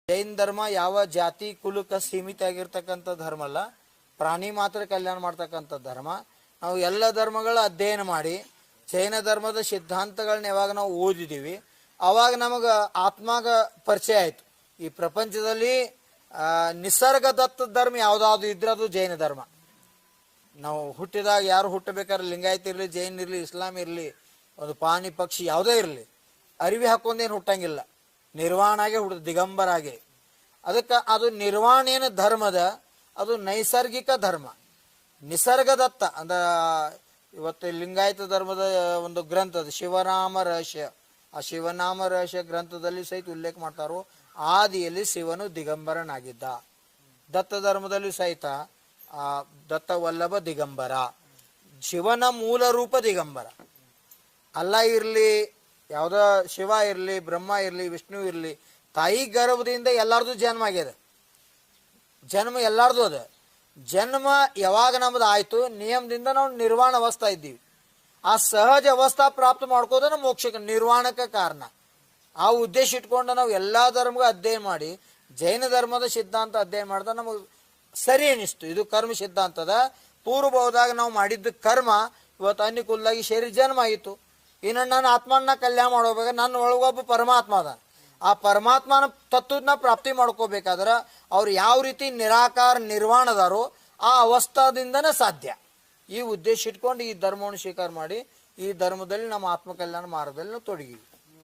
ಜೈನ ಧರ್ಮ ಯಾವ ಜಾತಿ ಕುಲಕ್ಕೆ ಸೀಮಿತ ಆಗಿರ್ತಕ್ಕಂಥ ಧರ್ಮ ಅಲ್ಲ, ಪ್ರಾಣಿ ಮಾತ್ರ ಕಲ್ಯಾಣ ಮಾಡ್ತಕ್ಕಂಥ ಧರ್ಮ. ನಾವು ಎಲ್ಲ ಧರ್ಮಗಳ ಅಧ್ಯಯನ ಮಾಡಿ ಜೈನ ಧರ್ಮದ ಸಿದ್ಧಾಂತಗಳನ್ನ ಯಾವಾಗ ನಾವು ಓದಿದ್ದೀವಿ ಆವಾಗ ನಮಗೆ ಆತ್ಮಾಗ ಪರಿಚಯ ಆಯಿತು. ಈ ಪ್ರಪಂಚದಲ್ಲಿ ನಿಸರ್ಗದತ್ತ ಧರ್ಮ ಯಾವುದಾದ್ರು ಇದ್ರೆ ಅದು ಜೈನ ಧರ್ಮ. ನಾವು ಹುಟ್ಟಿದಾಗ ಯಾರು ಹುಟ್ಟಬೇಕಾದ್ರೆ ಲಿಂಗಾಯತ ಇರಲಿ, ಜೈನ್ ಇರಲಿ, ಇಸ್ಲಾಂ ಇರಲಿ, ಒಂದು ಪ್ರಾಣಿ ಪಕ್ಷಿ ಯಾವುದೇ ಇರಲಿ, ಅರಿವಿ ಹಾಕೊಂಡೇನು ಹುಟ್ಟಂಗಿಲ್ಲ, ನಿರ್ವಾಣಾಗೆ ಹುಟ್ಟು ದಿಗಂಬರಾಗೆ. ಅದಕ್ಕೆ ಅದು ನಿರ್ವಾಣೇನ ಧರ್ಮದ ಅದು ನೈಸರ್ಗಿಕ ಧರ್ಮ, ನಿಸರ್ಗದತ್ತ. ಅಂದ್ರೆ ಇವತ್ತು ಲಿಂಗಾಯತ ಧರ್ಮದ ಒಂದು ಗ್ರಂಥದ ಶಿವನಾಮ ರಹಸ್ಯ, ಆ ಶಿವನಾಮ ರಹಸ್ಯ ಗ್ರಂಥದಲ್ಲಿ ಸಹಿತ ಉಲ್ಲೇಖ ಮಾಡ್ತಾರೋ ಆದಿಯಲ್ಲಿ ಶಿವನು ದಿಗಂಬರನಾಗಿದ್ದ. ದತ್ತ ಧರ್ಮದಲ್ಲಿ ಸಹಿತ ದತ್ತ ವಲ್ಲಭ ದಿಗಂಬರ, ಶಿವನ ಮೂಲ ರೂಪ ದಿಗಂಬರ. ಅಲ್ಲ ಇರಲಿ, ಯಾವುದೋ ಶಿವ ಇರಲಿ, ಬ್ರಹ್ಮ ಇರಲಿ, ವಿಷ್ಣು ಇರಲಿ, ತಾಯಿ ಗರ್ಭದಿಂದ ಎಲ್ಲರದು ಜನ್ಮ ಆಗ್ಯದ. ಜನ್ಮ ಎಲ್ಲರದು ಅದ. ಜನ್ಮ ಯಾವಾಗ ನಮ್ದು ಆಯಿತು ನಿಯಮದಿಂದ ನಾವು ನಿರ್ವಾಣ ಅವಸ್ಥಾ ಇದ್ದೀವಿ. ಆ ಸಹಜ ಅವಸ್ಥಾ ಪ್ರಾಪ್ತ ಮಾಡ್ಕೋದ್ರೆ ಮೋಕ್ಷಕ್ಕೆ ನಿರ್ವಾಣಕ್ಕೆ ಕಾರಣ. ಆ ಉದ್ದೇಶ ಇಟ್ಕೊಂಡು ನಾವು ಎಲ್ಲ ಧರ್ಮಗೂ ಅಧ್ಯಯನ ಮಾಡಿ ಜೈನ ಧರ್ಮದ ಸಿದ್ಧಾಂತ ಅಧ್ಯಯನ ಮಾಡಿದ ನಮಗೆ ಸರಿ ಅನಿಸ್ತು. ಇದು ಕರ್ಮ ಸಿದ್ಧಾಂತದ ಪೂರ್ವಭಾವದಾಗ ನಾವು ಮಾಡಿದ್ದ ಕರ್ಮ ಇವತ್ತು ಅನ್ಯಕುಲದಾಗಿ ಶರೀರ ಜನ್ಮ ಆಗಿತ್ತು. ಇನ್ನು ನನ್ನ ಆತ್ಮನ ಕಲ್ಯಾಣ ಮಾಡೋವಾಗ ನನ್ನ ಒಳಗೊಬ್ಬ ಪರಮಾತ್ಮ ಅದ. ಆ ಪರಮಾತ್ಮನ ತತ್ವನ ಪ್ರಾಪ್ತಿ ಮಾಡ್ಕೋಬೇಕಾದ್ರೆ ಅವ್ರು ಯಾವ ರೀತಿ ನಿರಾಕಾರ ನಿರ್ವಾಣದಾರೋ ಆ ಅವಸ್ಥಾದಿಂದನೇ ಸಾಧ್ಯ. ಈ ಉದ್ದೇಶ ಇಟ್ಕೊಂಡು ಈ ಧರ್ಮವನ್ನು ಸ್ವೀಕಾರ ಮಾಡಿ ಈ ಧರ್ಮದಲ್ಲಿ ನಮ್ಮ ಆತ್ಮ ಕಲ್ಯಾಣ ಮಾರ್ಗದಲ್ಲಿ ನಾವು ತೊಡಗಿವಿ.